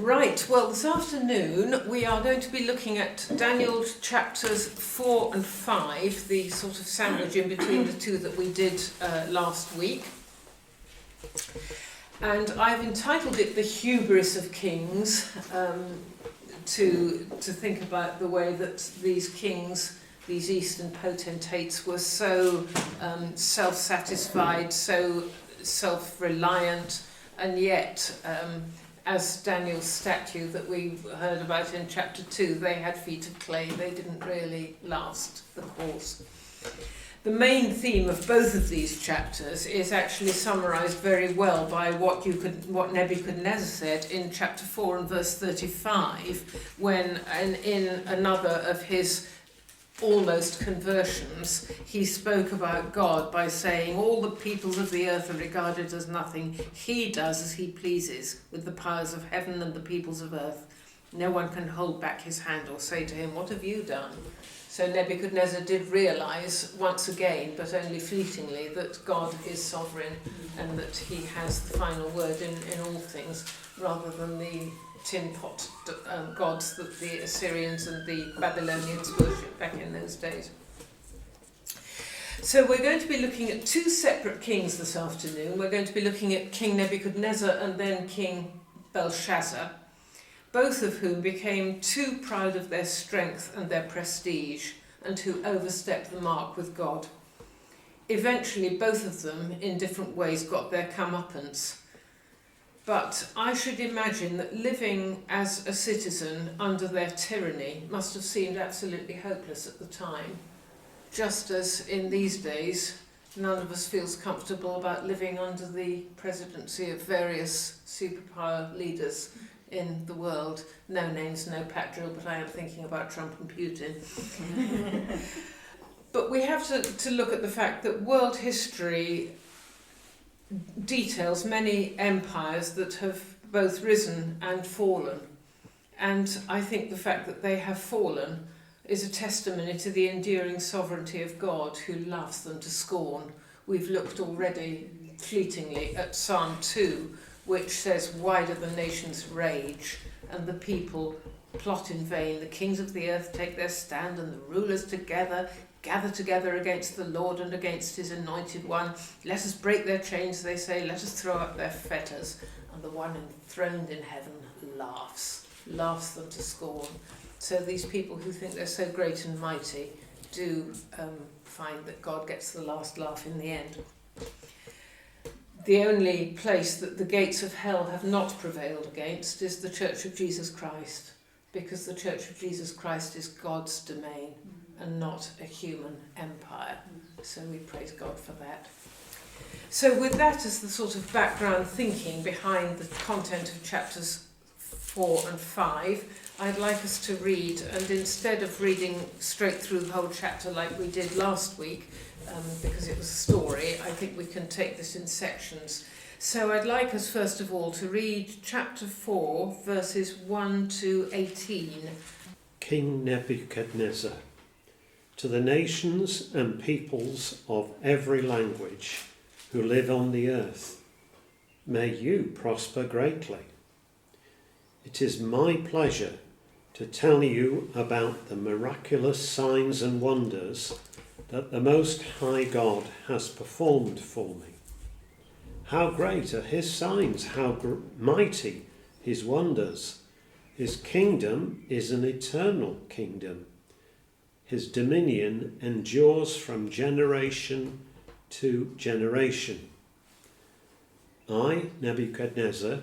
Right, well, this afternoon we are going to be looking at Daniel chapters 4 and 5, the sort of sandwich in between the two that we did last week. And I've entitled it The Hubris of Kings, to think about the way that these kings, these Eastern potentates, were so self-satisfied, so self-reliant, and yet, as Daniel's statue that we heard about in chapter 2, they had feet of clay. They didn't really last the course. The main theme of both of these chapters is actually summarised very well by what Nebuchadnezzar said in chapter 4 and verse 35, when in another of his almost conversions, he spoke about God by saying, all the peoples of the earth are regarded as nothing. He does as he pleases with the powers of heaven and the peoples of earth. No one can hold back his hand or say to him, what have you done? So Nebuchadnezzar did realise once again, but only fleetingly, that God is sovereign and that he has the final word in all things, rather than the tin pot gods that the Assyrians and the Babylonians worshipped back in those days. So we're going to be looking at two separate kings this afternoon. We're going to be looking at King Nebuchadnezzar and then King Belshazzar, both of whom became too proud of their strength and their prestige and who overstepped the mark with God. Eventually, both of them, in different ways, got their comeuppance. But I should imagine that living as a citizen under their tyranny must have seemed absolutely hopeless at the time. Just as in these days, none of us feels comfortable about living under the presidency of various superpower leaders in the world. No names, no pat drill, but I am thinking about Trump and Putin. But we have to look at the fact that world history details many empires that have both risen and fallen. And I think the fact that they have fallen is a testimony to the enduring sovereignty of God, who laughs them to scorn. We've looked already fleetingly at Psalm 2, which says, why do the nations rage and the people plot in vain? The kings of the earth take their stand and the rulers gather together against the Lord and against his anointed one. Let us break their chains, they say, let us throw up their fetters. And the one enthroned in heaven laughs them to scorn. So these people who think they're so great and mighty do find that God gets the last laugh in the end. The only place that the gates of hell have not prevailed against is the Church of Jesus Christ, because the Church of Jesus Christ is God's domain and not a human empire. So we praise God for that. So with that as the sort of background thinking behind the content of chapters 4 and 5, I'd like us to read, and instead of reading straight through the whole chapter like we did last week, because it was a story, I think we can take this in sections. So I'd like us first of all to read chapter 4, verses 1 to 18. King Nebuchadnezzar, to the nations and peoples of every language who live on the earth, may you prosper greatly. It is my pleasure to tell you about the miraculous signs and wonders that the Most High God has performed for me. How great are his signs, how mighty his wonders. His kingdom is an eternal kingdom. His dominion endures from generation to generation. I, Nebuchadnezzar,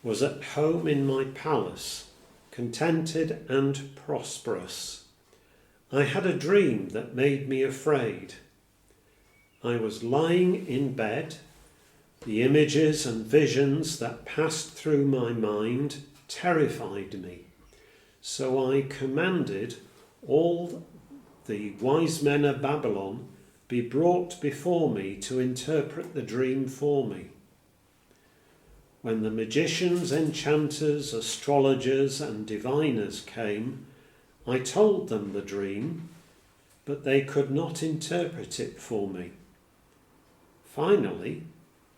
was at home in my palace, contented and prosperous. I had a dream that made me afraid. I was lying in bed. The images and visions that passed through my mind terrified me. So I commanded all the wise men of Babylon be brought before me to interpret the dream for me. When the magicians, enchanters, astrologers, and diviners came, I told them the dream, but they could not interpret it for me. Finally,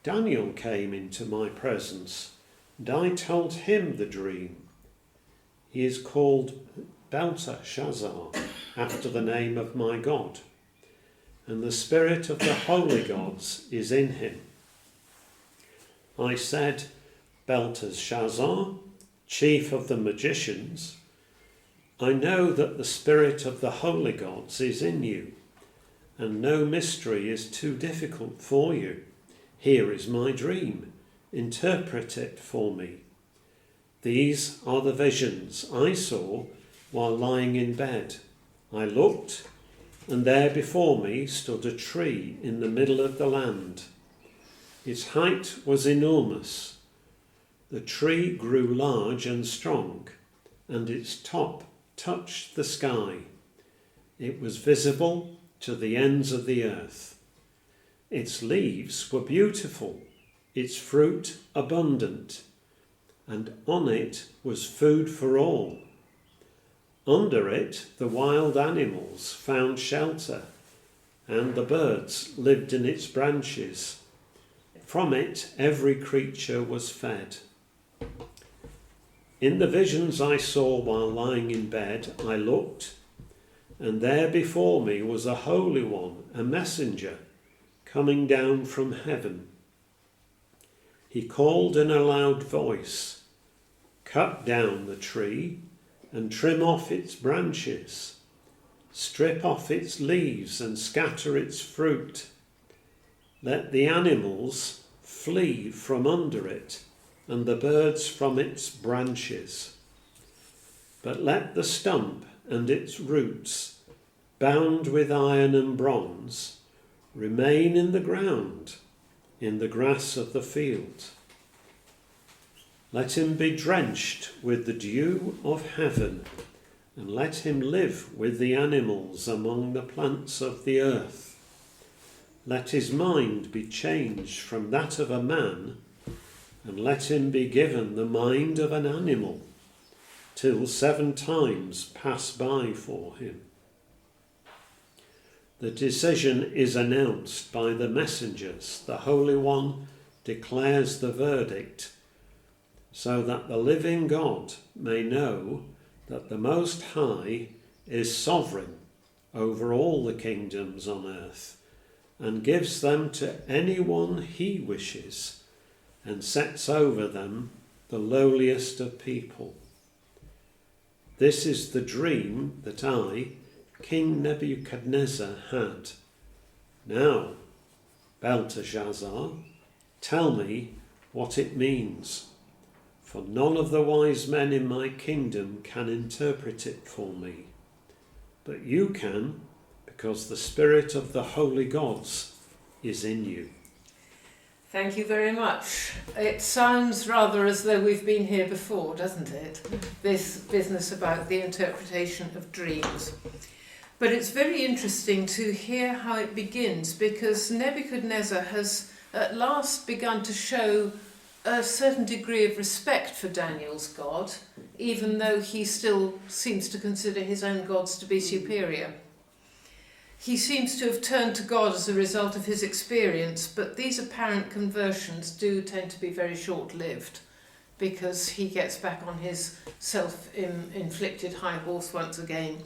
Daniel came into my presence, and I told him the dream. He is called Belteshazzar, after the name of my God, and the spirit of the holy gods is in him. I said, Belteshazzar, chief of the magicians, I know that the spirit of the holy gods is in you, and no mystery is too difficult for you. Here is my dream. Interpret it for me. These are the visions I saw while lying in bed. I looked, and there before me stood a tree in the middle of the land. Its height was enormous. The tree grew large and strong, and its top touched the sky. It was visible to the ends of the earth. Its leaves were beautiful, its fruit abundant, and on it was food for all. Under it the wild animals found shelter, and the birds lived in its branches. From it every creature was fed. In the visions I saw while lying in bed, I looked, and there before me was a Holy One, a messenger, coming down from heaven. He called in a loud voice, "Cut down the tree and trim off its branches. Strip off its leaves and scatter its fruit. Let the animals flee from under it and the birds from its branches. But let the stump and its roots, bound with iron and bronze, remain in the ground, in the grass of the field. Let him be drenched with the dew of heaven, and let him live with the animals among the plants of the earth. Let his mind be changed from that of a man, and let him be given the mind of an animal, till 7 times pass by for him." The decision is announced by the messengers. The Holy One declares the verdict, so that the living God may know that the Most High is sovereign over all the kingdoms on earth, and gives them to anyone he wishes, and sets over them the lowliest of people. This is the dream that I, King Nebuchadnezzar, had. Now, Belteshazzar, tell me what it means, for none of the wise men in my kingdom can interpret it for me. But you can, because the spirit of the holy gods is in you. Thank you very much. It sounds rather as though we've been here before, doesn't it? This business about the interpretation of dreams. But it's very interesting to hear how it begins, because Nebuchadnezzar has at last begun to show a certain degree of respect for Daniel's God, even though he still seems to consider his own gods to be superior. He seems to have turned to God as a result of his experience, but these apparent conversions do tend to be very short-lived, because he gets back on his self-inflicted high horse once again.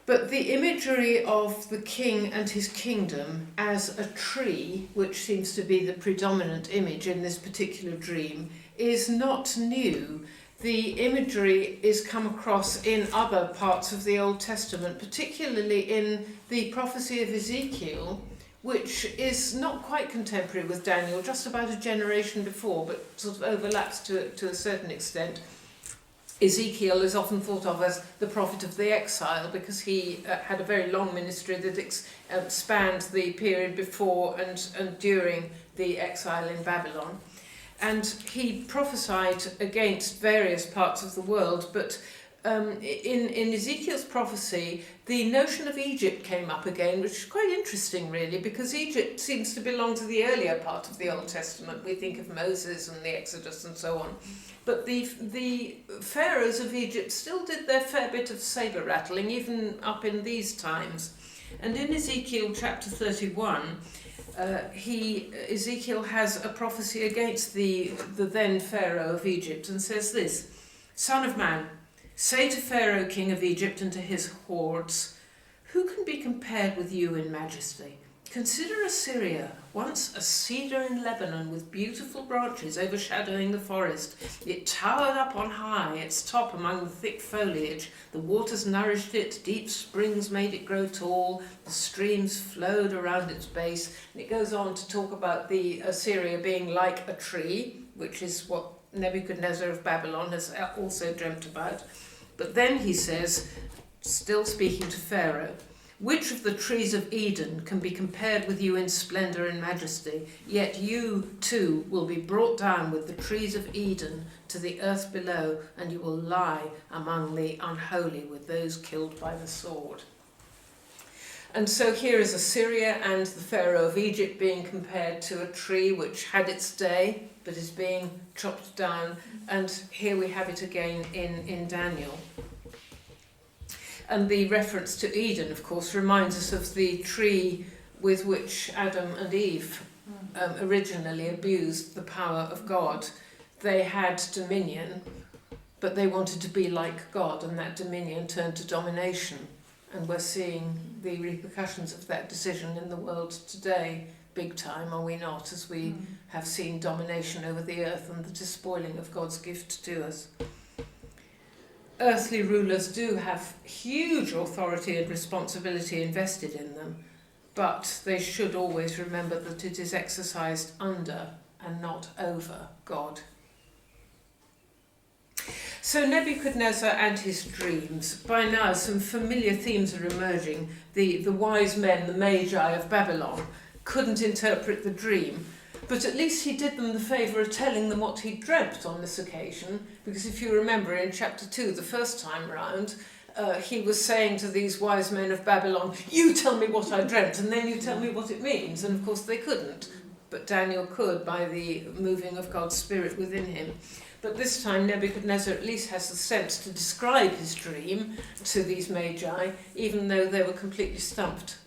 But the imagery of the king and his kingdom as a tree, which seems to be the predominant image in this particular dream, is not new. The imagery is come across in other parts of the Old Testament, particularly in the prophecy of Ezekiel, which is not quite contemporary with Daniel, just about a generation before, but sort of overlaps to a certain extent. Ezekiel is often thought of as the prophet of the exile, because he had a very long ministry that spanned the period before and during the exile in Babylon. And he prophesied against various parts of the world, but in Ezekiel's prophecy, the notion of Egypt came up again, which is quite interesting, really, because Egypt seems to belong to the earlier part of the Old Testament. We think of Moses and the Exodus and so on. But the pharaohs of Egypt still did their fair bit of saber rattling, even up in these times. And in Ezekiel chapter 31, Ezekiel has a prophecy against the then Pharaoh of Egypt and says this: "Son of man, say to Pharaoh, king of Egypt, and to his hordes, who can be compared with you in majesty? Consider Assyria, once a cedar in Lebanon with beautiful branches overshadowing the forest. It towered up on high, its top among the thick foliage. The waters nourished it, deep springs made it grow tall, the streams flowed around its base." And it goes on to talk about the Assyria being like a tree, which is what Nebuchadnezzar of Babylon has also dreamt about. But then he says, still speaking to Pharaoh, "Which of the trees of Eden can be compared with you in splendour and majesty? Yet you too will be brought down with the trees of Eden to the earth below, and you will lie among the unholy with those killed by the sword." And so here is Assyria and the Pharaoh of Egypt being compared to a tree which had its day but is being chopped down. And here we have it again in Daniel. And the reference to Eden, of course, reminds us of the tree with which Adam and Eve originally abused the power of God. They had dominion, but they wanted to be like God, and that dominion turned to domination. And we're seeing the repercussions of that decision in the world today, big time, are we not, as we have seen domination over the earth and the despoiling of God's gift to us. Earthly rulers do have huge authority and responsibility invested in them, but they should always remember that it is exercised under and not over God. So Nebuchadnezzar and his dreams. By now some familiar themes are emerging. The wise men, the magi of Babylon, couldn't interpret the dream, but at least he did them the favour of telling them what he dreamt on this occasion, because if you remember in chapter 2, the first time round, he was saying to these wise men of Babylon, "You tell me what I dreamt, and then you tell me what it means." And of course they couldn't, but Daniel could by the moving of God's Spirit within him. But this time Nebuchadnezzar at least has the sense to describe his dream to these magi, even though they were completely stumped.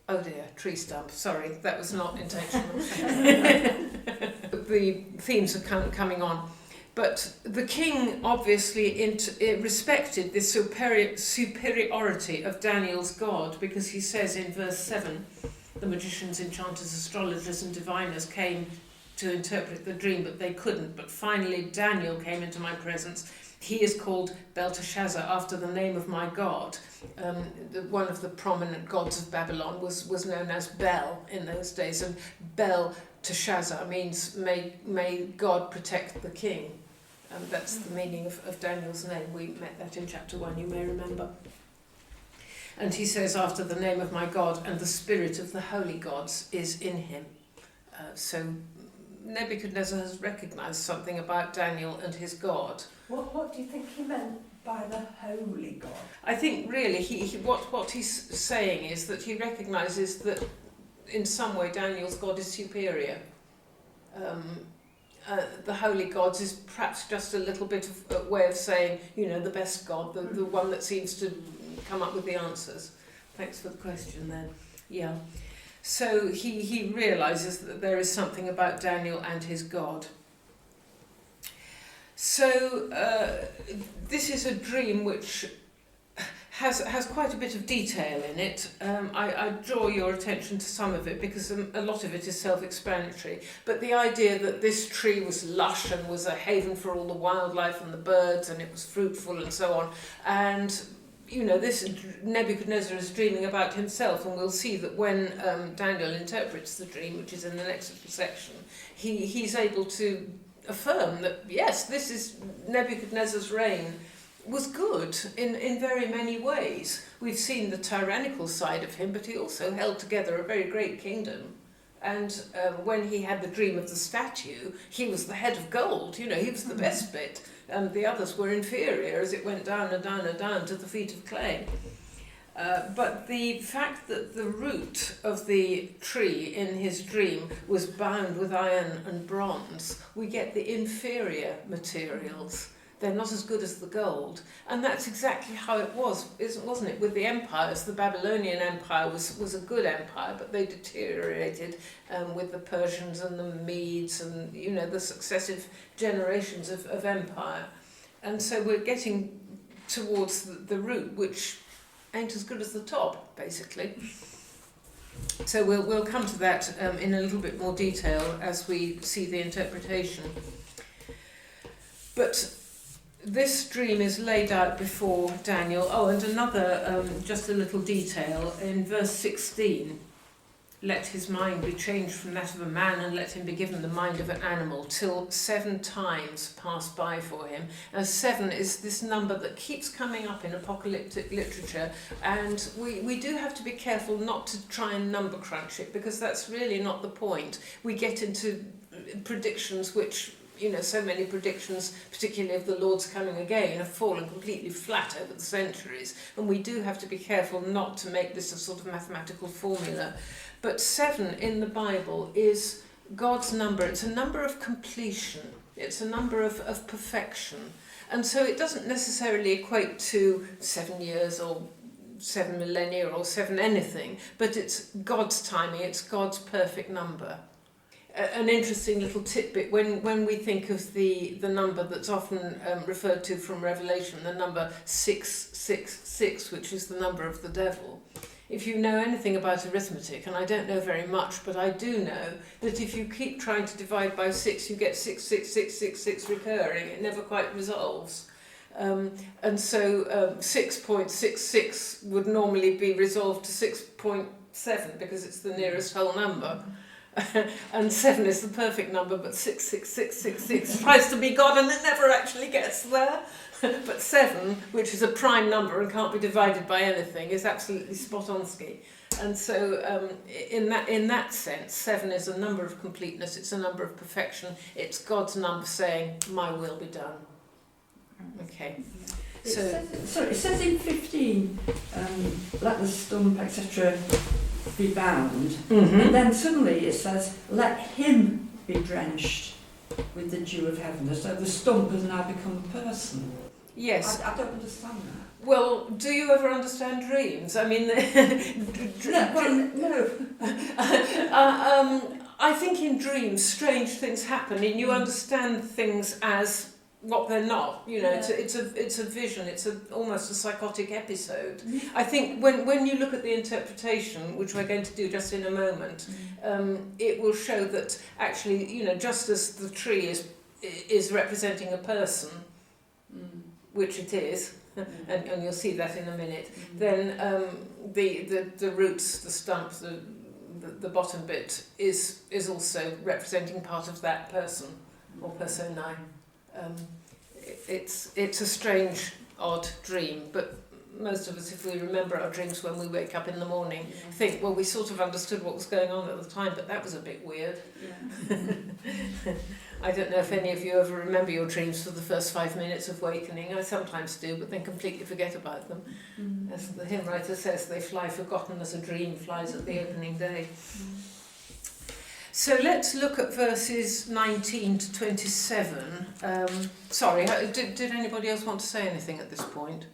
Oh dear, tree stump. Sorry, that was not intentional. The themes are coming on. But the king obviously respected the superiority of Daniel's God, because he says in verse 7, the magicians, enchanters, astrologers and diviners came to interpret the dream, but they couldn't. But finally Daniel came into my presence. He is called Belteshazzar, after the name of my God. One of the prominent gods of Babylon was known as Bel in those days, and Belteshazzar means may God protect the king. That's the meaning of Daniel's name. We met that in chapter 1, you may remember. And he says, after the name of my God, and the spirit of the holy gods is in him. So Nebuchadnezzar has recognised something about Daniel and his God. What do you think he meant by the holy God? I think really what he's saying is that he recognises that in some way Daniel's God is superior. The holy gods is perhaps just a little bit of a way of saying, the best God, the one that seems to come up with the answers. Thanks for the question then. Yeah. So he realises that there is something about Daniel and his God. So this is a dream which has quite a bit of detail in it. I draw your attention to some of it because a lot of it is self-explanatory. But the idea that this tree was lush and was a haven for all the wildlife and the birds, and it was fruitful and so on. And this Nebuchadnezzar is dreaming about himself, and we'll see that when Daniel interprets the dream, which is in the next section, he's able to affirm that, yes, this is Nebuchadnezzar's reign was good in very many ways. We've seen the tyrannical side of him, but he also held together a very great kingdom. And when he had the dream of the statue, he was the head of gold, he was the best bit. The others were inferior as it went down and down and down to the feet of clay. But the fact that the root of the tree in his dream was bound with iron and bronze, we get the inferior materials. they're not as good as the gold. And that's exactly how it was, wasn't it, with the empires? The Babylonian Empire was a good empire, but they deteriorated with the Persians and the Medes and, the successive generations of empire. And so we're getting towards the root, which ain't as good as the top, basically. So we'll come to that in a little bit more detail as we see the interpretation. But this dream is laid out before Daniel. Oh, and another, just a little detail, in verse 16, let his mind be changed from that of a man and let him be given the mind of an animal till 7 times pass by for him. And 7 is this number that keeps coming up in apocalyptic literature, and we do have to be careful not to try and number crunch it, because that's really not the point. We get into predictions which, so many predictions, particularly of the Lord's coming again, have fallen completely flat over the centuries, and we do have to be careful not to make this a sort of mathematical formula. But 7 in the Bible is God's number. It's a number of completion. It's a number of perfection. And so it doesn't necessarily equate to 7 years or 7 millennia or 7 anything, but it's God's timing. It's God's perfect number. An interesting little tidbit, when we think of the number that's often referred to from Revelation, the number 666, which is the number of the devil. If you know anything about arithmetic, and I don't know very much, but I do know that if you keep trying to divide by 6, you get 66666 recurring. It never quite resolves. And so 6.66 would normally be resolved to 6.7 because it's the nearest whole number. And 7 is the perfect number, but 66666 tries to be God and it never actually gets there. But 7, which is a prime number and can't be divided by anything, is absolutely spot-on-ski. And so in that sense, 7 is a number of completeness, it's a number of perfection, it's God's number saying, my will be done. Okay. So it says in 15, let the stump, etc. be bound, and then suddenly it says, let him be drenched with the dew of heaven. So the stump has now become a person. Yes. I don't understand that. Well, do you ever understand dreams? I mean, no. I think in dreams, strange things happen, and you understand things as what they're not. It's a vision. It's almost a psychotic episode. Mm-hmm. I think when you look at the interpretation, which we're going to do just in a moment, it will show that actually, just as the tree is representing a person, which it is, and you'll see that in a minute, then the roots, the stump, the bottom bit is also representing part of that person, or personae. It's a strange, odd dream, but most of us, if we remember our dreams when we wake up in the morning, think, well, we sort of understood what was going on at the time, but that was a bit weird. Yeah. I don't know if any of you ever remember your dreams for the first 5 minutes of wakening. I sometimes do, but then completely forget about them. As the hymn writer says, they fly forgotten as a dream flies at the opening day. So let's look at verses 19 to 27. Sorry, did anybody else want to say anything at this point?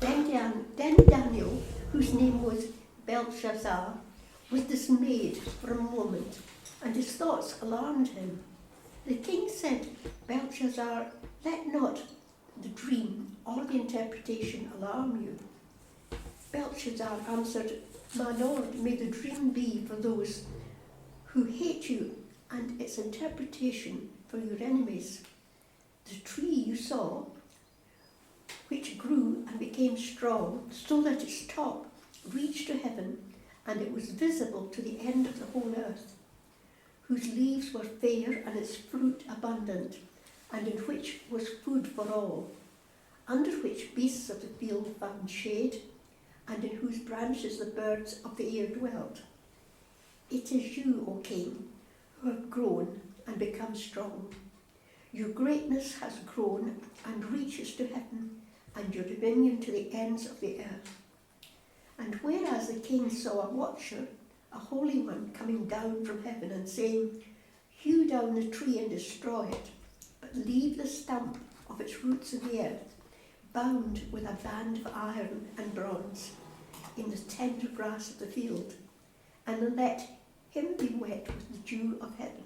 Then Daniel, whose name was Belshazzar, was dismayed for a moment, and his thoughts alarmed him. The king said, Belshazzar, let not the dream or the interpretation alarm you. Belshazzar answered, my lord, may the dream be for those who hate you, and its interpretation for your enemies. The tree you saw, which grew and became strong, so that its top reached to heaven, and it was visible to the end of the whole earth, whose leaves were fair and its fruit abundant, and in which was food for all, under which beasts of the field found shade, and in whose branches the birds of the air dwelt. It is you, O king, who have grown and become strong. Your greatness has grown and reaches to heaven, and your dominion to the ends of the earth. And whereas the king saw a watcher, a holy one, coming down from heaven and saying, hew down the tree and destroy it, but leave the stump of its roots in the earth, bound with a band of iron and bronze, in the tender grass of the field, and let him be wet with the dew of heaven,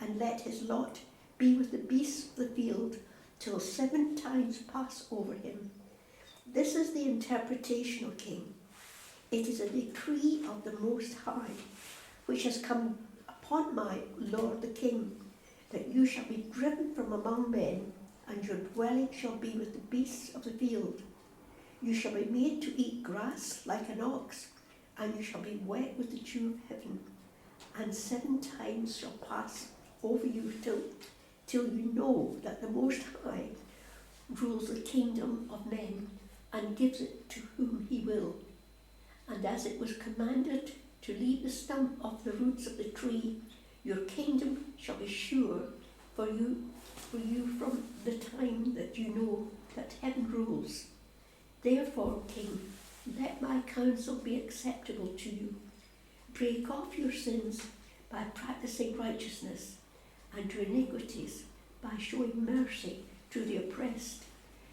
and let his lot be with the beasts of the field, till 7 times pass over him. This is the interpretation, O king. It is a decree of the Most High, which has come upon my lord the king, that you shall be driven from among men, and your dwelling shall be with the beasts of the field. You shall be made to eat grass like an ox, and you shall be wet with the dew of heaven, and 7 times shall pass over you till you know that the Most High rules the kingdom of men, and gives it to whom he will. And as it was commanded to leave the stump of the roots of the tree, your kingdom shall be sure for you from the time that you know that heaven rules. Therefore, king, let my counsel be acceptable to you. Break off your sins by practicing righteousness, and your iniquities by showing mercy to the oppressed,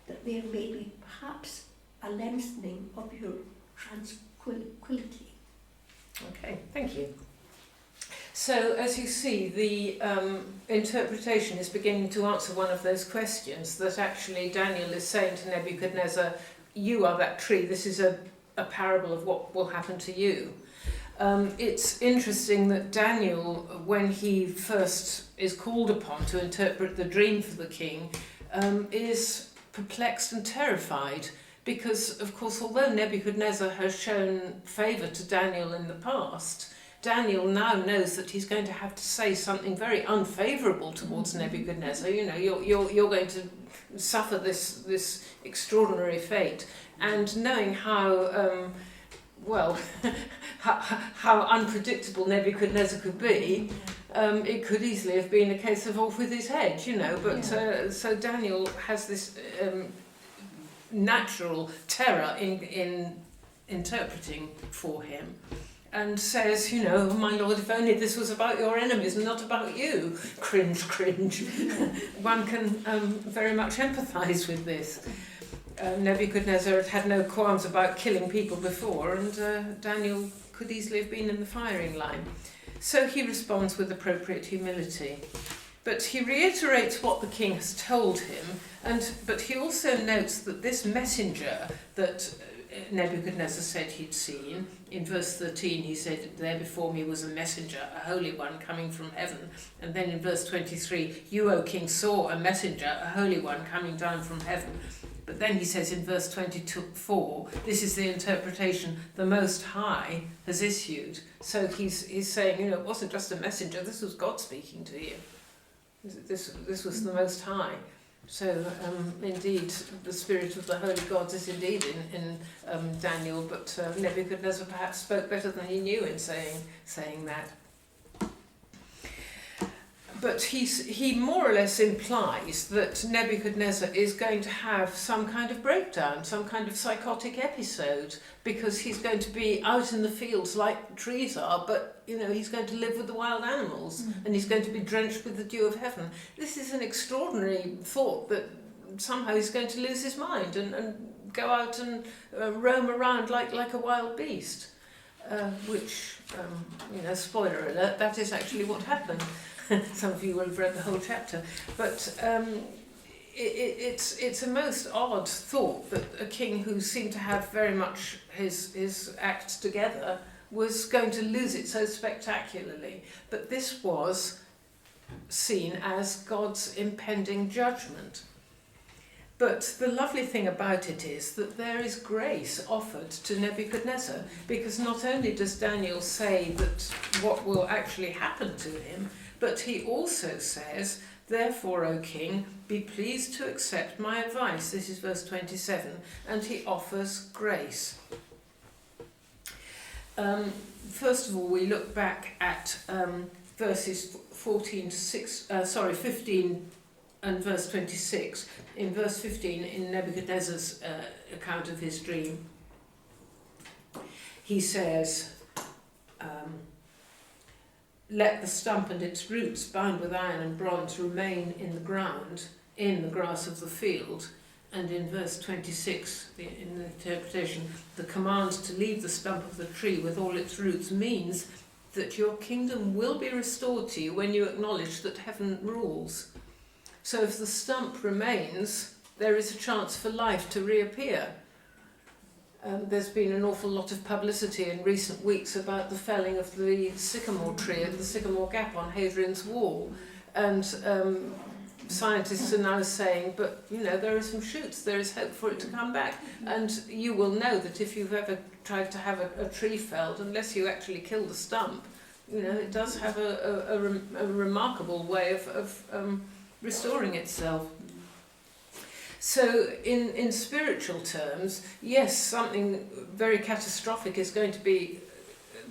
that there may be perhaps a lengthening of your tranquility. Okay, thank you. So, as you see, the interpretation is beginning to answer one of those questions that actually Daniel is saying to Nebuchadnezzar, you are that tree, this is a parable of what will happen to you. It's interesting that Daniel, when he first is called upon to interpret the dream for the king, is perplexed and terrified because, of course, although Nebuchadnezzar has shown favour to Daniel in the past, Daniel now knows that he's going to have to say something very unfavourable towards Nebuchadnezzar. You know, you're going to suffer this extraordinary fate, and knowing how how unpredictable Nebuchadnezzar could be, it could easily have been a case of off with his head, you know. But so Daniel has this natural terror in interpreting for him, and says, you know, my lord, if only this was about your enemies and not about you. Cringe, cringe. One can very much empathise with this. Nebuchadnezzar had no qualms about killing people before, and Daniel could easily have been in the firing line. So he responds with appropriate humility. But he reiterates what the king has told him, but he also notes that this messenger that Nebuchadnezzar said he'd seen, in verse 13 he said, there before me was a messenger, a holy one coming from heaven. And then in verse 23, you, O king, saw a messenger, a holy one coming down from heaven. But then he says in verse 24, this is the interpretation the Most High has issued. So he's saying, you know, it wasn't just a messenger, this was God speaking to you. This was the Most High. So indeed, the spirit of the holy gods is indeed in Daniel, but Nebuchadnezzar perhaps spoke better than he knew in saying that. But he more or less implies that Nebuchadnezzar is going to have some kind of breakdown, some kind of psychotic episode, because he's going to be out in the fields like trees are, but you know, he's going to live with the wild animals, and he's going to be drenched with the dew of heaven. This is an extraordinary thought, that somehow he's going to lose his mind and go out and roam around like a wild beast, which, you know, spoiler alert, that is actually what happened. Some of you will have read the whole chapter, but it's a most odd thought that a king who seemed to have very much his act together was going to lose it so spectacularly. But this was seen as God's impending judgment. But the lovely thing about it is that there is grace offered to Nebuchadnezzar, because not only does Daniel say that what will actually happen to him, but he also says, therefore, O king, be pleased to accept my advice. This is verse 27, and he offers grace. First of all, we look back at verses 15 and verse 26. In verse 15, in Nebuchadnezzar's account of his dream, he says, let the stump and its roots, bound with iron and bronze, remain in the ground, in the grass of the field. And in verse 26, in the interpretation, the command to leave the stump of the tree with all its roots means that your kingdom will be restored to you when you acknowledge that heaven rules. So if the stump remains, there is a chance for life to reappear. There's been an awful lot of publicity in recent weeks about the felling of the sycamore tree at the Sycamore Gap on Hadrian's Wall. And scientists are now saying, but there are some shoots, there is hope for it to come back. And you will know that if you've ever tried to have a tree felled, unless you actually kill the stump, it does have a remarkable way of restoring itself. So in spiritual terms, yes, something very catastrophic is going to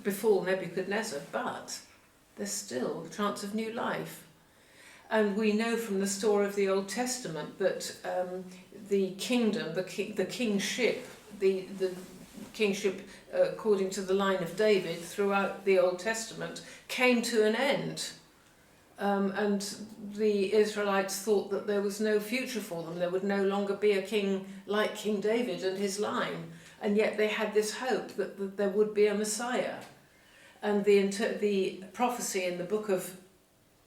befall Nebuchadnezzar, but there's still a chance of new life. And we know from the story of the Old Testament that the kingdom, the kingship, the kingship according to the line of David throughout the Old Testament came to an end. And the Israelites thought that there was no future for them. There would no longer be a king like King David and his line. And yet they had this hope that there would be a Messiah. And the prophecy in the book of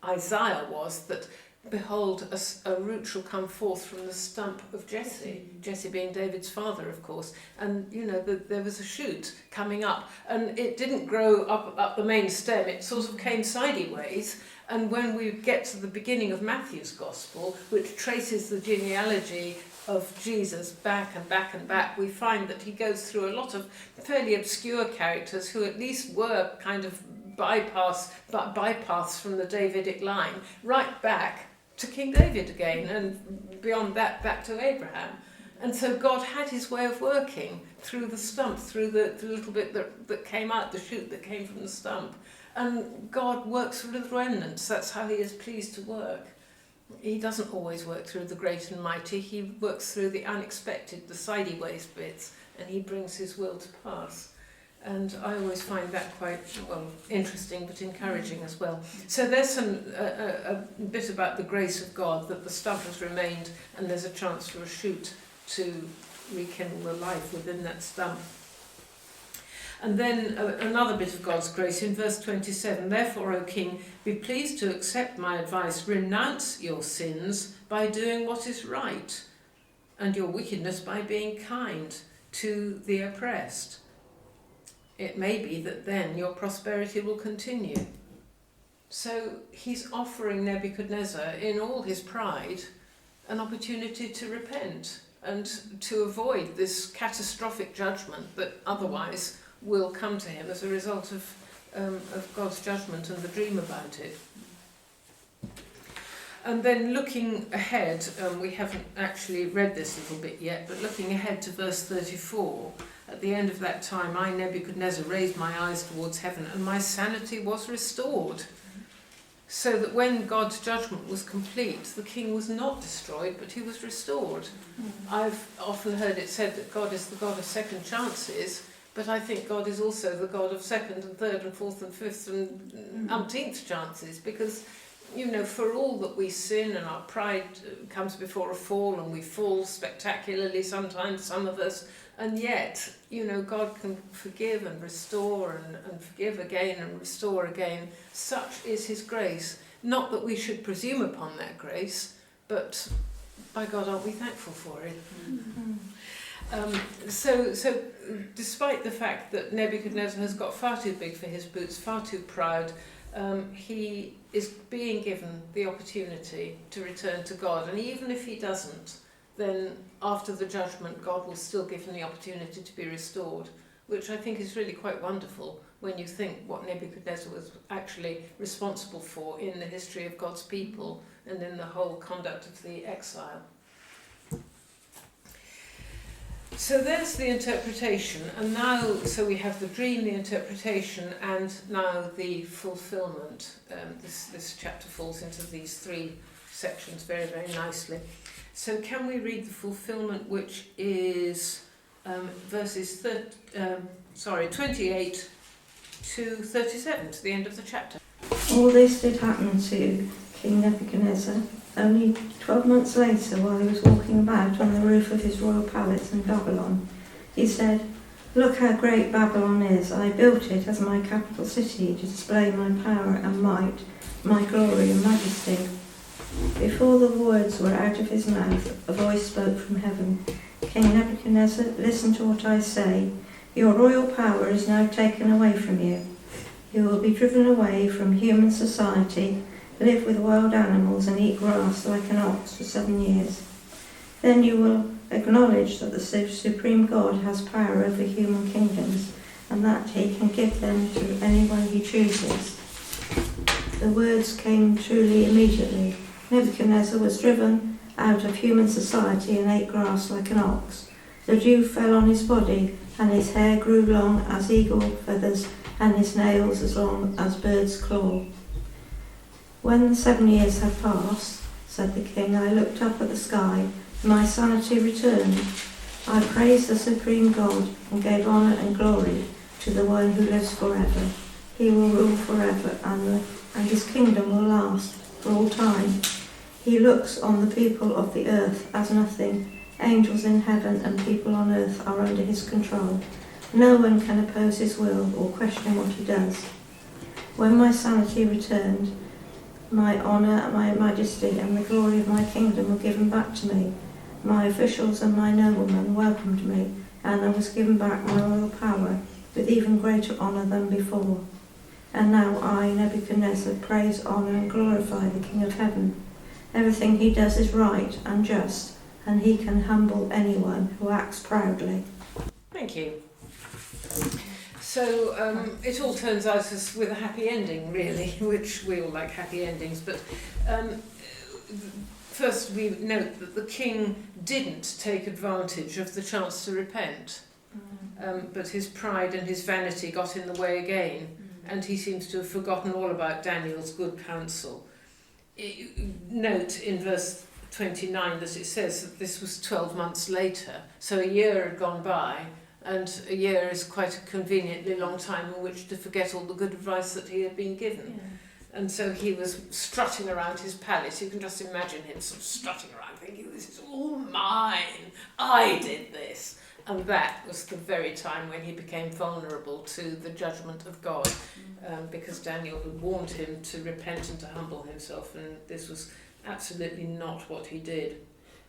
Isaiah was that, behold, a root shall come forth from the stump of Jesse, Jesse being David's father, of course, and there was a shoot coming up, and it didn't grow up the main stem, it sort of came sideways. And when we get to the beginning of Matthew's Gospel, which traces the genealogy of Jesus back and back and back, we find that he goes through a lot of fairly obscure characters who at least were kind of bypaths from the Davidic line, right back to King David again, and beyond that back to Abraham. And so God had his way of working through the stump, through the little bit that came out, the shoot that came from the stump. And God works through the remnants. That's how he is pleased to work. He doesn't always work through the great and mighty. He works through the unexpected, the sideways bits, and he brings his will to pass. And I always find that quite, interesting but encouraging as well. So there's a bit about the grace of God, that the stump has remained and there's a chance for a shoot to rekindle the life within that stump. And then another bit of God's grace in verse 27, therefore, O king, be pleased to accept my advice, renounce your sins by doing what is right, and your wickedness by being kind to the oppressed. It may be that then your prosperity will continue. So he's offering Nebuchadnezzar, in all his pride, an opportunity to repent and to avoid this catastrophic judgment that otherwise will come to him as a result of God's judgment and the dream about it. And then looking ahead, we haven't actually read this little bit yet, but looking ahead to verse 34, at the end of that time, I, Nebuchadnezzar, raised my eyes towards heaven, and my sanity was restored. So that when God's judgment was complete, the king was not destroyed, but he was restored. I've often heard it said that God is the God of second chances, but I think God is also the God of second and third and fourth and fifth and umpteenth chances, because, for all that we sin and our pride comes before a fall, and we fall spectacularly sometimes, some of us, and yet, God can forgive and restore and forgive again and restore again. Such is his grace. Not that we should presume upon that grace, but by God, aren't we thankful for it? So despite the fact that Nebuchadnezzar has got far too big for his boots, far too proud, he is being given the opportunity to return to God. And even if he doesn't, then after the judgment, God will still give him the opportunity to be restored, which I think is really quite wonderful when you think what Nebuchadnezzar was actually responsible for in the history of God's people and in the whole conduct of the exile. So there's the interpretation, and now, so we have the dream, the interpretation, and now the fulfillment. This chapter falls into these three sections very, very nicely. So can we read the fulfillment, which is verses 28 to 37, to the end of the chapter? All this did happen to King Nebuchadnezzar only 12 months later, while he was walking about on the roof of his royal palace in Babylon. He said, "Look how great Babylon is. I built it as my capital city to display my power and might, my glory and majesty." Before the words were out of his mouth, a voice spoke from heaven. "King Nebuchadnezzar, listen to what I say. Your royal power is now taken away from you. You will be driven away from human society, live with wild animals and eat grass like an ox for 7 years. Then you will acknowledge that the supreme God has power over human kingdoms and that he can give them to anyone he chooses." The words came truly immediately. Nebuchadnezzar was driven out of human society and ate grass like an ox. The dew fell on his body, and his hair grew long as eagle feathers, and his nails as long as bird's claw. "When the 7 years had passed," said the king, "I looked up at the sky, and my sanity returned. I praised the supreme God and gave honour and glory to the one who lives forever. He will rule forever, and his kingdom will last for all time. He looks on the people of the earth as nothing. Angels in heaven and people on earth are under his control. No one can oppose his will or question what he does. When my sanity returned, my honour, my majesty and the glory of my kingdom were given back to me. My officials and my noblemen welcomed me, and I was given back my royal power with even greater honour than before. And now I, Nebuchadnezzar, praise, honour and glorify the King of heaven. Everything he does is right and just, and he can humble anyone who acts proudly." Thank you. So it all turns out as with a happy ending, really, which we all like happy endings. But first we note that the king didn't take advantage of the chance to repent, but his pride and his vanity got in the way again, and he seems to have forgotten all about Daniel's good counsel. Note in verse 29 that it says that this was 12 months later, so a year had gone by, and a year is quite a conveniently long time in which to forget all the good advice that he had been given. Yeah. And so he was strutting around his palace. You can just imagine him sort of strutting around thinking, "This is all mine, I did this." And that was the very time when he became vulnerable to the judgment of God, because Daniel had warned him to repent and to humble himself, and this was absolutely not what he did.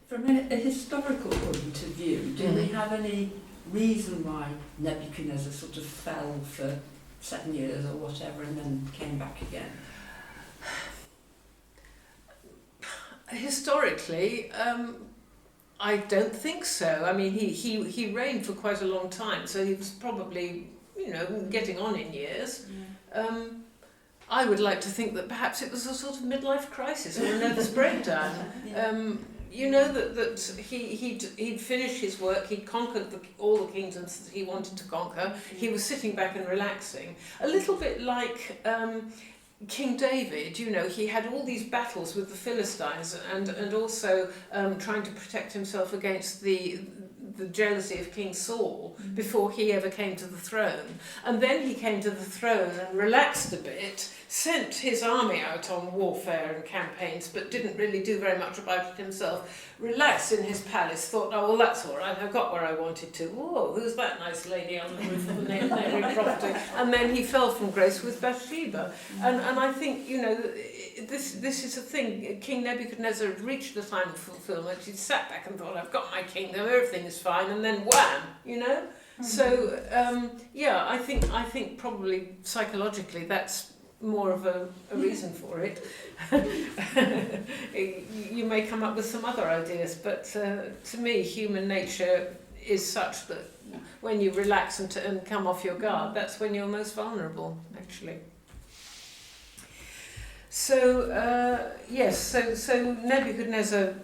From a historical point of view, do we have any reason why Nebuchadnezzar sort of fell for 7 years or whatever and then came back again? Historically, I don't think so. I mean, he reigned for quite a long time, so he was probably, getting on in years. Yeah. I would like to think that perhaps it was a sort of midlife crisis or a nervous breakdown. Yeah. That he'd finished his work, he'd conquered all the kingdoms that he wanted to conquer. He was sitting back and relaxing, a little bit like King David. He had all these battles with the Philistines and also trying to protect himself against the jealousy of King Saul before he ever came to the throne. And then he came to the throne and relaxed a bit, sent his army out on warfare and campaigns, but didn't really do very much about it himself. Relaxed in his palace, thought, "Oh, well, that's all right, I've got where I wanted to. Whoa, who's that nice lady on the roof of the neighbouring property?" And then he fell from grace with Bathsheba. And I think, this is a thing. King Nebuchadnezzar had reached the time of fulfillment. He'd sat back and thought, "I've got my kingdom, everything is fine," and then wham, So, I think probably psychologically that's more of a reason for it. You may come up with some other ideas, but to me, human nature is such that when you relax and come off your guard, that's when you're most vulnerable, actually. So so Nebuchadnezzar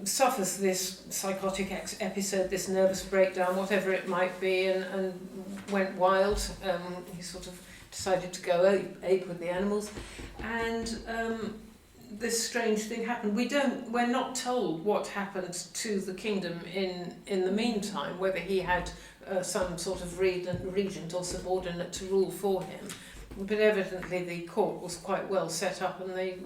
suffers this psychotic episode, this nervous breakdown, whatever it might be, and went wild. He sort of decided to go ape with the animals, and this strange thing happened. We're not told what happened to the kingdom in the meantime, whether he had some sort of regent or subordinate to rule for him. But evidently the court was quite well set up and they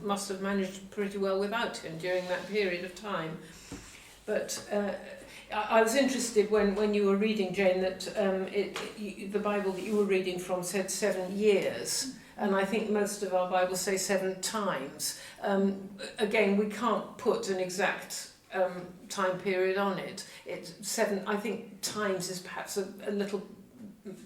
must have managed pretty well without him during that period of time. But I was interested when you were reading, Jane, that the Bible that you were reading from said 7 years, and I think most of our Bibles say 7 times. Again, we can't put an exact time period on it. I think times is perhaps a little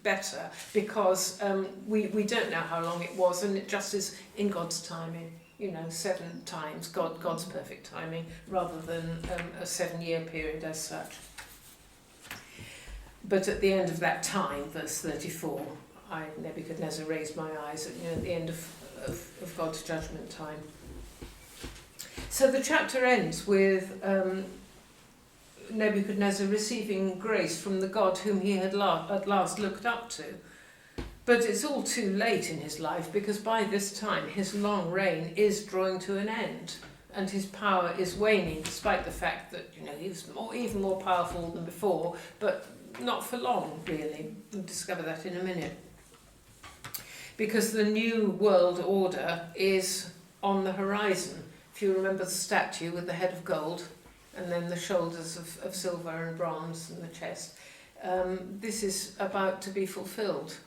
better, because we don't know how long it was, and it just is in God's timing. 7 times, God's perfect timing, rather than a 7-year period as such. But at the end of that time, verse 34, I, Nebuchadnezzar, raised my eyes at the end of God's judgment time. So the chapter ends with Nebuchadnezzar receiving grace from the God whom he had at last looked up to. But it's all too late in his life, because by this time his long reign is drawing to an end and his power is waning, despite the fact that he was even more powerful than before, but not for long, really. We'll discover that in a minute. Because the new world order is on the horizon. If you remember the statue with the head of gold and then the shoulders of silver and bronze and the chest, this is about to be fulfilled,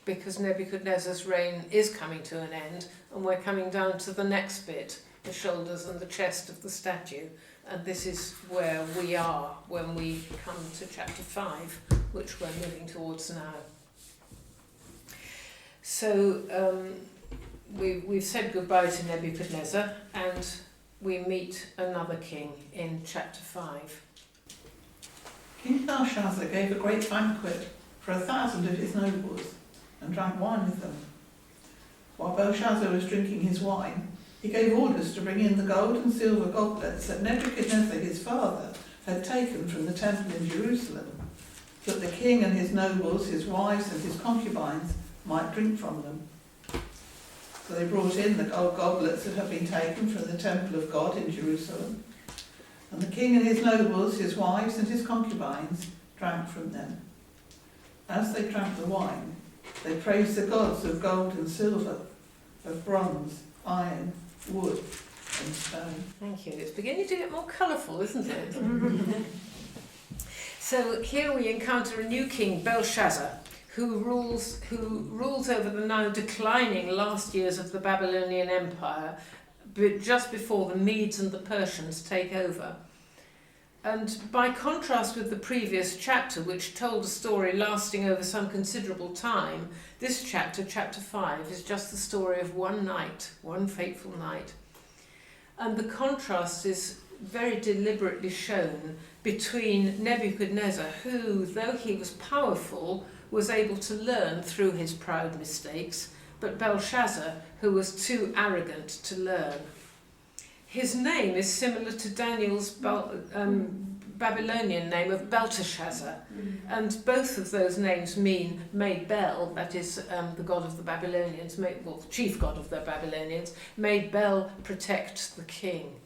because Nebuchadnezzar's reign is coming to an end, and we're coming down to the next bit, the shoulders and the chest of the statue. And this is where we are when we come to chapter 5, which we're moving towards now. So we've said goodbye to Nebuchadnezzar, and we meet another king in chapter 5. King Belshazzar gave a great banquet for 1,000 of his nobles, and drank wine with them. While Belshazzar was drinking his wine, he gave orders to bring in the gold and silver goblets that Nebuchadnezzar his father had taken from the temple in Jerusalem, that the king and his nobles, his wives and his concubines might drink from them. So they brought in the gold goblets that had been taken from the temple of God in Jerusalem, and the king and his nobles, his wives and his concubines drank from them. As they drank the wine, they praised the gods of gold and silver, of bronze, iron, wood and stone. Thank you. It's beginning to get more colourful, isn't it? So here we encounter a new king, Belshazzar, who rules over the now declining last years of the Babylonian Empire, but just before the Medes and the Persians take over. And by contrast with the previous chapter, which told a story lasting over some considerable time, this chapter, chapter 5, is just the story of one night, one fateful night. And the contrast is very deliberately shown between Nebuchadnezzar, who, though he was powerful, was able to learn through his proud mistakes, but Belshazzar, who was too arrogant to learn. His name is similar to Daniel's Babylonian name of Belteshazzar, and both of those names mean made Bel, that is the god of the Babylonians, chief god of the Babylonians, made Bel protect the king.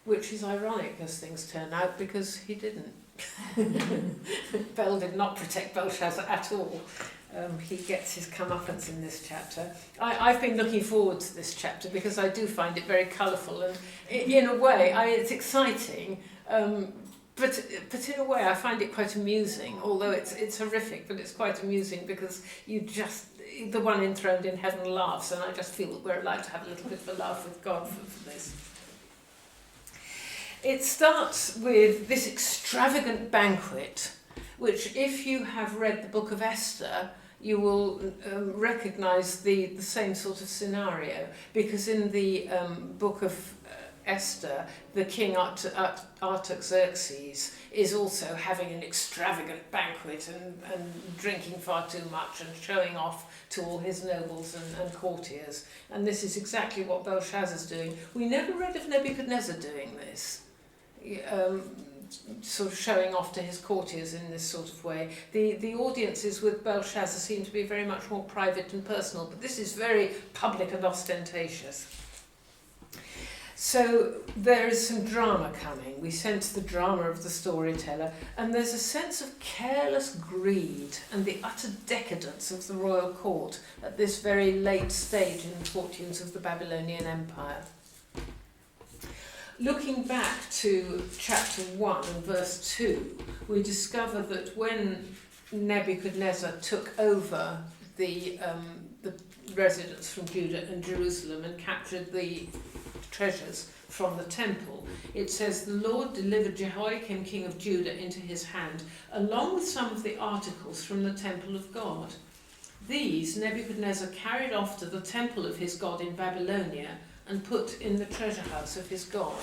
Which is ironic as things turn out, because he didn't. Bel did not protect Belshazzar at all. He gets his comeuppance in this chapter. I've been looking forward to this chapter because I do find it very colourful, and in a way it's exciting, but in a way I find it quite amusing, although it's horrific, but it's quite amusing because the one enthroned in heaven laughs, and I just feel that we're allowed to have a little bit of a laugh with God for this. It starts with this extravagant banquet, which, if you have read the book of Esther, you will recognise the same sort of scenario, because in the book of Esther, the king Artaxerxes is also having an extravagant banquet and drinking far too much and showing off to all his nobles and courtiers. And this is exactly what Belshazzar's doing. We never read of Nebuchadnezzar doing this. Sort of showing off to his courtiers in this sort of way. The audiences with Belshazzar seem to be very much more private and personal, but this is very public and ostentatious. So there is some drama coming. We sense the drama of the storyteller, and there's a sense of careless greed and the utter decadence of the royal court at this very late stage in the fortunes of the Babylonian Empire. Looking back to chapter 1 and verse 2, we discover that when Nebuchadnezzar took over the residents from Judah and Jerusalem and captured the treasures from the temple, it says, the Lord delivered Jehoiakim, king of Judah, into his hand, along with some of the articles from the temple of God. These Nebuchadnezzar carried off to the temple of his God in Babylonia and put in the treasure house of his God.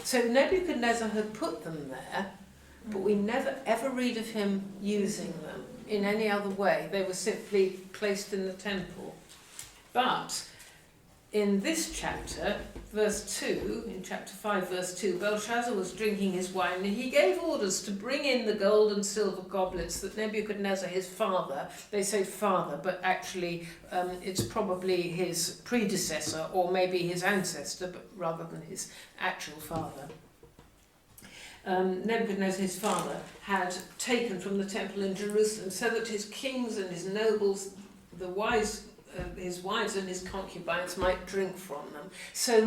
So Nebuchadnezzar had put them there, but we never ever read of him using them in any other way. They were simply placed in the temple. But in this chapter, verse 2, in chapter 5, verse 2, Belshazzar was drinking his wine, and he gave orders to bring in the gold and silver goblets that Nebuchadnezzar, his father, they say father, but actually it's probably his predecessor or maybe his ancestor, but rather than his actual father. Nebuchadnezzar, his father, had taken from the temple in Jerusalem, so that his kings and his nobles, the wise, his wives and his concubines might drink from them. So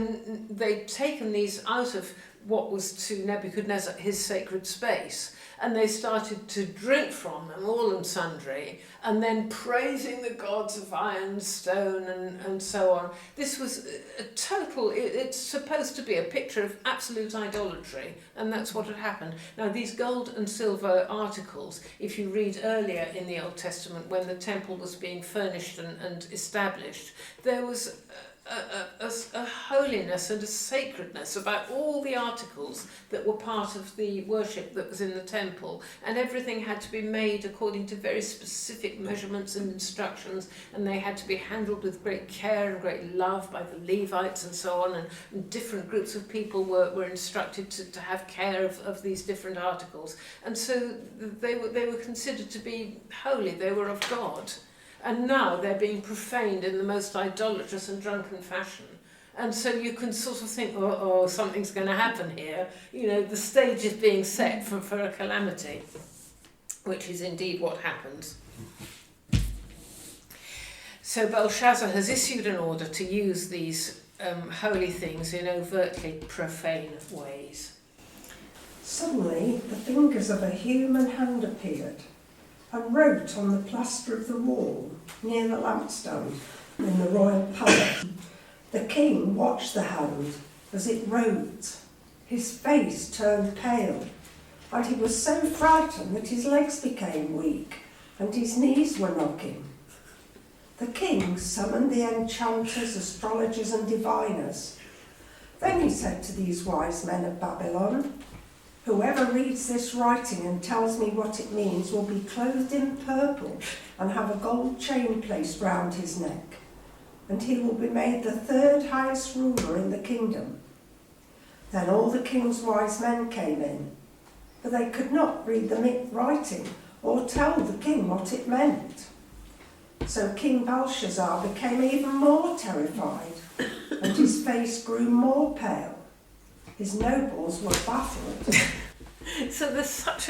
they'd taken these out of what was to Nebuchadnezzar his sacred space, and they started to drink from them, all and sundry, and then praising the gods of iron, stone, and so on. This was a total, it's supposed to be a picture of absolute idolatry, and that's what had happened. Now, these gold and silver articles, if you read earlier in the Old Testament, when the temple was being furnished and established, there was a holiness and a sacredness about all the articles that were part of the worship that was in the temple, and everything had to be made according to very specific measurements and instructions, and they had to be handled with great care and great love by the Levites and so on, and different groups of people were instructed to have care of these different articles, and so they were considered to be holy, they were of God. And now they're being profaned in the most idolatrous and drunken fashion. And so you can sort of think, oh, something's going to happen here. You know, the stage is being set for a calamity, which is indeed what happens. So Belshazzar has issued an order to use these holy things in overtly profane ways. Suddenly, the fingers of a human hand appeared and wrote on the plaster of the wall near the lampstand in the royal palace. The king watched the hand as it wrote. His face turned pale, and he was so frightened that his legs became weak and his knees were knocking. The king summoned the enchanters, astrologers and diviners. Then he said to these wise men of Babylon, "Whoever reads this writing and tells me what it means will be clothed in purple and have a gold chain placed round his neck, and he will be made the third highest ruler in the kingdom." Then all the king's wise men came in, but they could not read the writing or tell the king what it meant. So King Belshazzar became even more terrified, and his face grew more pale. His nobles were baffled. So there's such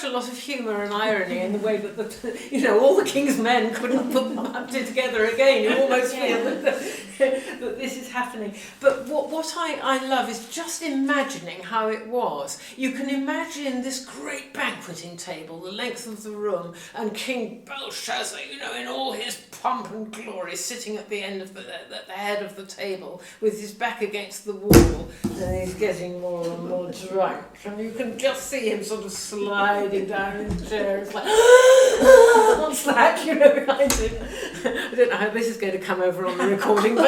a lot of humour and irony in the way that all the king's men couldn't put them together again. You almost feel that this is happening. But what I love is just imagining how it was. You can imagine this great banqueting table, the length of the room, and King Belshazzar, in all his pomp and glory, sitting at the end of the head of the table with his back against the wall, and he's getting more and more drunk, and you can just see him sort of sliding down in the chair. It's like, what's that, behind him. I don't know how this is going to come over on the recording, but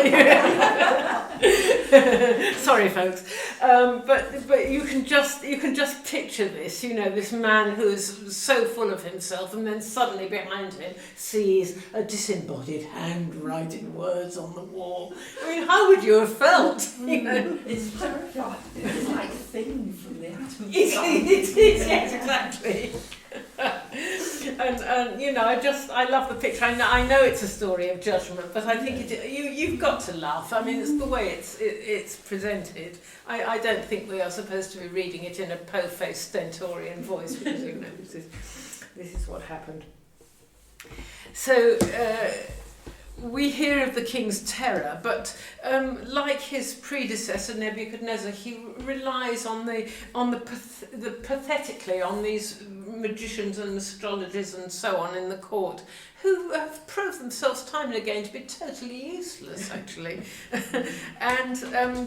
sorry, folks. But you can just picture this, this man who is so full of himself, and then suddenly behind him sees a disembodied hand writing words on the wall. I mean, how would you have felt? It's terrifying. It's like a thing from the atom. It is, yes, exactly. And you know, I love the picture. I know it's a story of judgment, but I think you've got to laugh. I mean, it's the way it's presented. I don't think we are supposed to be reading it in a po-faced stentorian voice, because you know this is what happened. So we hear of the king's terror, but like his predecessor Nebuchadnezzar, he relies pathetically on these magicians and astrologers and so on in the court, who have proved themselves time and again to be totally useless, actually. And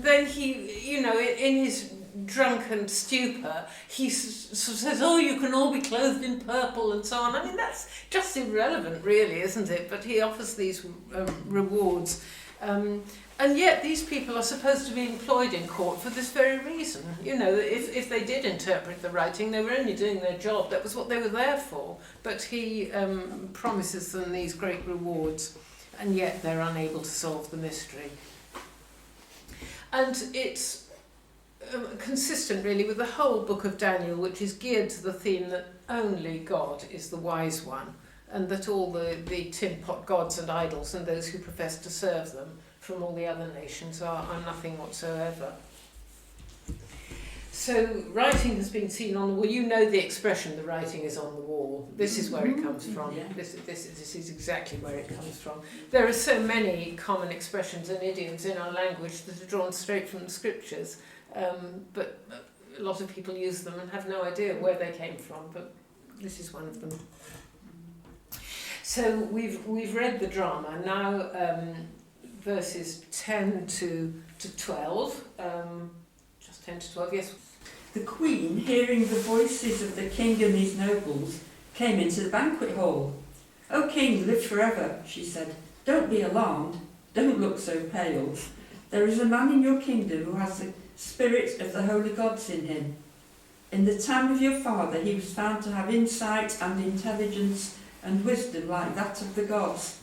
then he, you know, in his drunken stupor, he says, "Oh, you can all be clothed in purple," and so on. I mean, that's just irrelevant, really, isn't it? But he offers these rewards. And yet these people are supposed to be employed in court for this very reason. You know, if they did interpret the writing, they were only doing their job. That was what they were there for. But he promises them these great rewards, and yet they're unable to solve the mystery. And it's consistent, really, with the whole book of Daniel, which is geared to the theme that only God is the wise one, and that all the tin pot gods and idols and those who profess to serve them from all the other nations are nothing whatsoever. So writing has been seen on the wall. You know the expression, the writing is on the wall. This is where it comes from. Yeah. This is exactly where it comes from. There are so many common expressions and idioms in our language that are drawn straight from the scriptures, but a lot of people use them and have no idea where they came from, but this is one of them. So we've read the drama. Now verses 10 to 12, just 10 to 12, yes. The queen, hearing the voices of the king and his nobles, came into the banquet hall. "O king, live forever," she said. "Don't be alarmed. Don't look so pale. There is a man in your kingdom who has the spirit of the holy gods in him. In the time of your father he was found to have insight and intelligence and wisdom like that of the gods.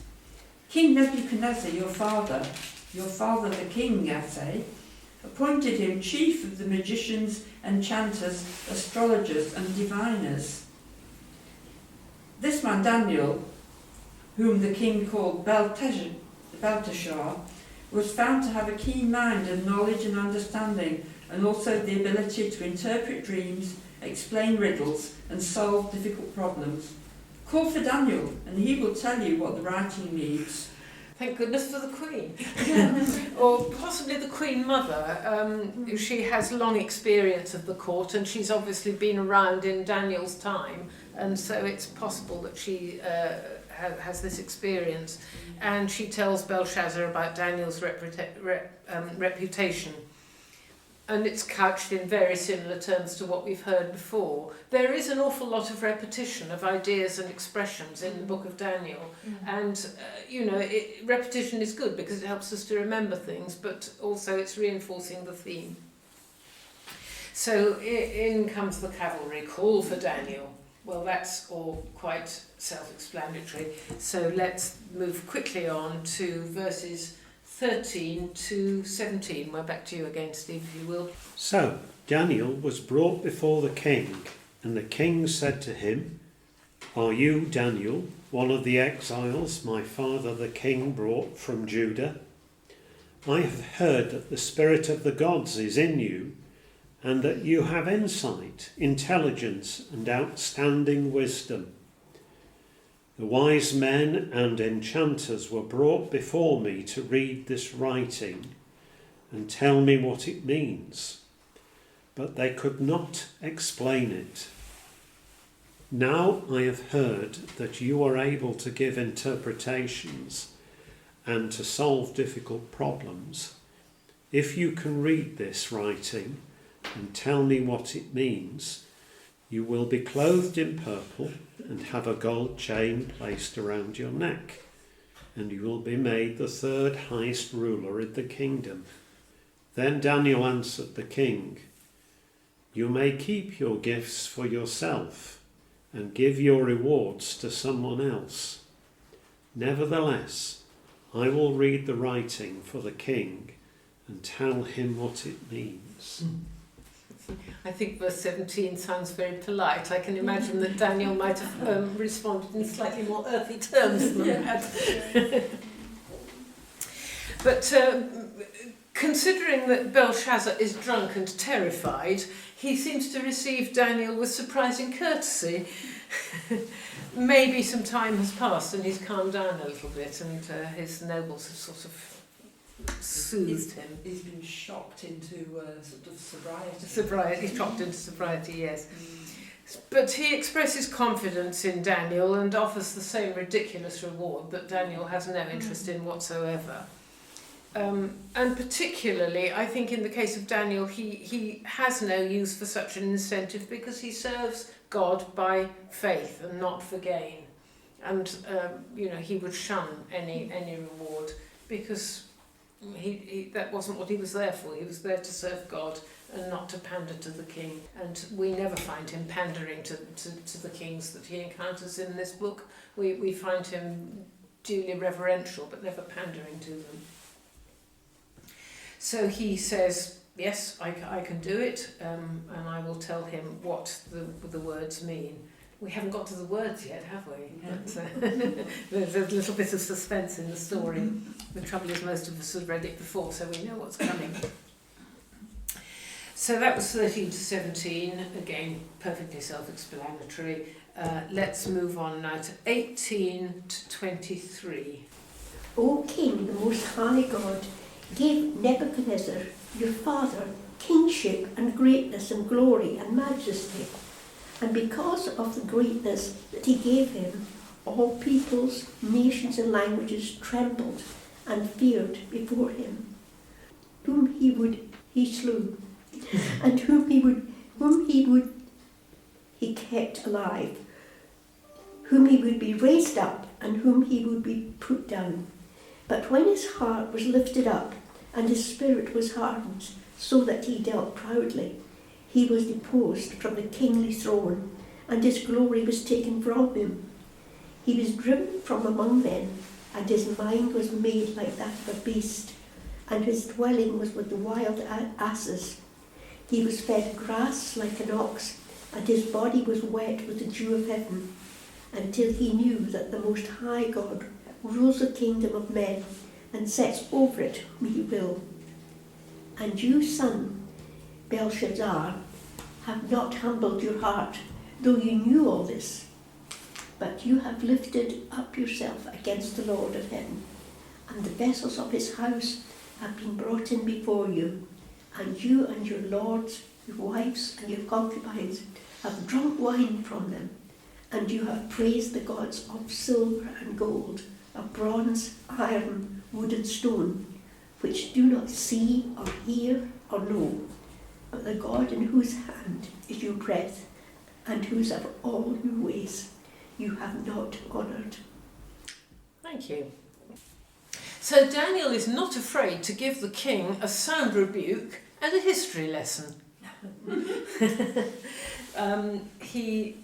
King Nebuchadnezzar, your father the king, I say, appointed him chief of the magicians, enchanters, astrologers and diviners. This man Daniel, whom the king called Belteshazzar, was found to have a keen mind and knowledge and understanding, and also the ability to interpret dreams, explain riddles and solve difficult problems. Call for Daniel, and he will tell you what the writing means." Thank goodness for the Queen. Or possibly the Queen Mother. She has long experience of the court, and she's obviously been around in Daniel's time, and so it's possible that she has this experience. And she tells Belshazzar about Daniel's reputation. And it's couched in very similar terms to what we've heard before. There is an awful lot of repetition of ideas and expressions in the book of Daniel. And, repetition is good because it helps us to remember things, but also it's reinforcing the theme. So in comes the cavalry, call for Daniel. Well, that's all quite self-explanatory. So let's move quickly on to verses 13 to 17. We're back to you again, Steve, if you will. So Daniel was brought before the king, and the king said to him, "Are you Daniel, one of the exiles my father the king brought from Judah? I have heard that the spirit of the gods is in you, and that you have insight, intelligence, and outstanding wisdom. The wise men and enchanters were brought before me to read this writing and tell me what it means, but they could not explain it. Now I have heard that you are able to give interpretations and to solve difficult problems. If you can read this writing and tell me what it means, you will be clothed in purple and have a gold chain placed around your neck, and you will be made the third highest ruler in the kingdom." Then Daniel answered the king, "You may keep your gifts for yourself and give your rewards to someone else. Nevertheless, I will read the writing for the king and tell him what it means." I think verse 17 sounds very polite. I can imagine that Daniel might have responded in slightly more earthy terms than that. But considering that Belshazzar is drunk and terrified, he seems to receive Daniel with surprising courtesy. Maybe some time has passed and he's calmed down a little bit, and his nobles have sort of soothed him. He's been shocked into sort of sobriety. He's shocked into sobriety, yes. But he expresses confidence in Daniel and offers the same ridiculous reward that Daniel has no interest in whatsoever. And particularly, I think in the case of Daniel, he has no use for such an incentive because he serves God by faith and not for gain. And, he would shun any reward because that wasn't what he was there for. He was there to serve God and not to pander to the king. And we never find him pandering to the kings that he encounters in this book. We find him duly reverential, but never pandering to them. So he says, yes, I can do it, and I will tell him what the words mean. We haven't got to the words yet, have we? But, there's a little bit of suspense in the story. The trouble is most of us have read it before, so we know what's coming. So that was 13 to 17, again, perfectly self-explanatory. Let's move on now to 18 to 23. O King, the Most High God, gave Nebuchadnezzar, your father, kingship and greatness and glory and majesty. And because of the greatness that he gave him, all peoples, nations and languages trembled and feared before him. Whom he slew, and whom he kept alive, whom he would be raised up, and whom he would be put down. But when his heart was lifted up, and his spirit was hardened, so that he dealt proudly, he was deposed from the kingly throne, and his glory was taken from him. He was driven from among men, and his mind was made like that of a beast, and his dwelling was with the wild asses. He was fed grass like an ox, and his body was wet with the dew of heaven, until he knew that the Most High God rules the kingdom of men, and sets over it whom he will. And you, son Belshazzar, have not humbled your heart, though you knew all this, but you have lifted up yourself against the Lord of heaven, and the vessels of his house have been brought in before you, and you and your lords, your wives and your concubines have drunk wine from them, and you have praised the gods of silver and gold, of bronze, iron, wood and stone, which do not see or hear or know, but the God in whose hand is your breath, and whose of all your ways you have not honoured. Thank you. So Daniel is not afraid to give the king a sound rebuke and a history lesson. He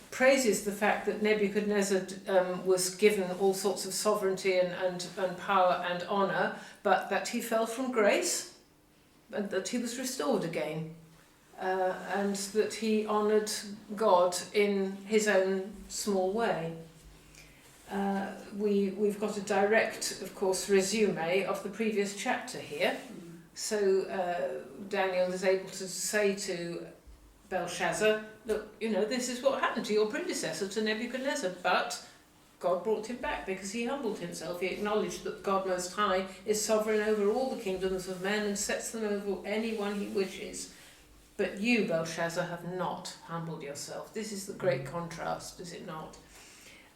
praises the fact that Nebuchadnezzar was given all sorts of sovereignty and power and honour, but that he fell from grace and that he was restored again, and that he honoured God in his own small way. We've got a direct, of course, resume of the previous chapter here. So Daniel is able to say to Belshazzar, look, this is what happened to your predecessor, to Nebuchadnezzar, but God brought him back because he humbled himself. He acknowledged that God Most High is sovereign over all the kingdoms of men and sets them over anyone he wishes. But you, Belshazzar, have not humbled yourself. This is the great contrast, is it not?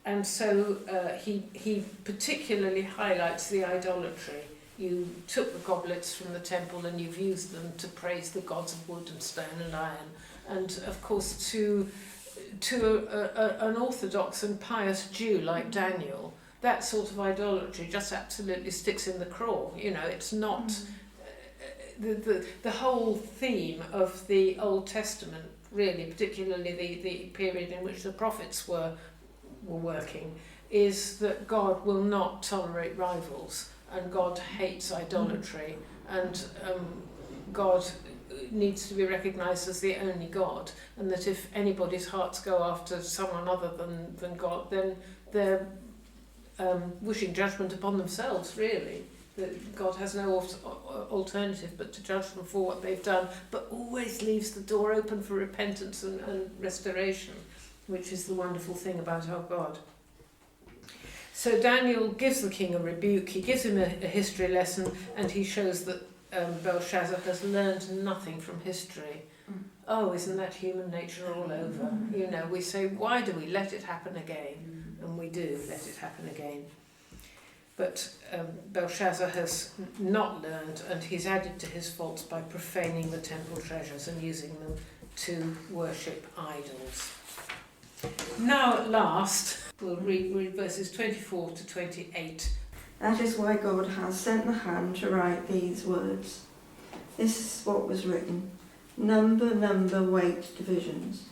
And so he particularly highlights the idolatry. You took the goblets from the temple and you've used them to praise the gods of wood and stone and iron. And of course, to an orthodox and pious Jew like Daniel, that sort of idolatry just absolutely sticks in the craw. It's not the whole theme of the Old Testament, really, particularly the period in which the prophets were working, is that God will not tolerate rivals, and God hates idolatry, and God needs to be recognised as the only God, and that if anybody's hearts go after someone other than God, then they're wishing judgment upon themselves, really. That God has no alternative but to judge them for what they've done, but always leaves the door open for repentance and restoration, which is the wonderful thing about our God. So Daniel gives the king a rebuke, he gives him a history lesson, and he shows that Belshazzar has learned nothing from history. Oh, isn't that human nature all over? You know, we say, why do we let it happen again? And we do let it happen again. But Belshazzar has not learned, and he's added to his faults by profaning the temple treasures and using them to worship idols. Now at last, we'll read verses 24 to 28. That is why God has sent the hand to write these words. This is what was written. Number, weight, divisions.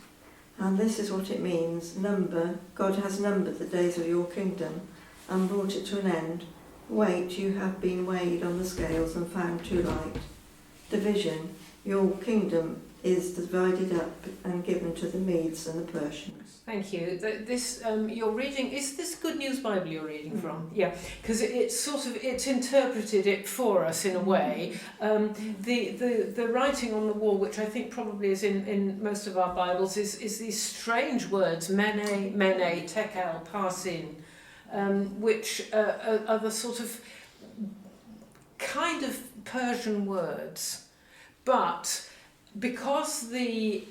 And this is what it means. Number, God has numbered the days of your kingdom and brought it to an end. Weight, you have been weighed on the scales and found too light. Division, your kingdom is divided up and given to the Medes and the Persians. Thank you. This you're reading. Is this Good News Bible you're reading from? Yeah, because it's interpreted it for us in a way. The writing on the wall, which I think probably is in most of our Bibles, is these strange words: mene, tekel, parsin, which are the sort of kind of Persian words, but because the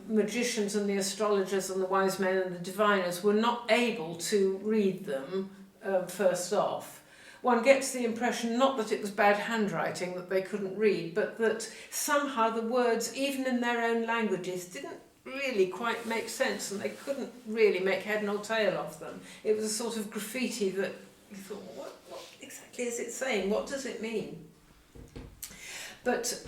magicians and the astrologers and the wise men and the diviners were not able to read them first off, one gets the impression not that it was bad handwriting that they couldn't read, but that somehow the words, even in their own languages, didn't really quite make sense, and they couldn't really make head nor tail of them. It was a sort of graffiti that you thought, what exactly is it saying? What does it mean? But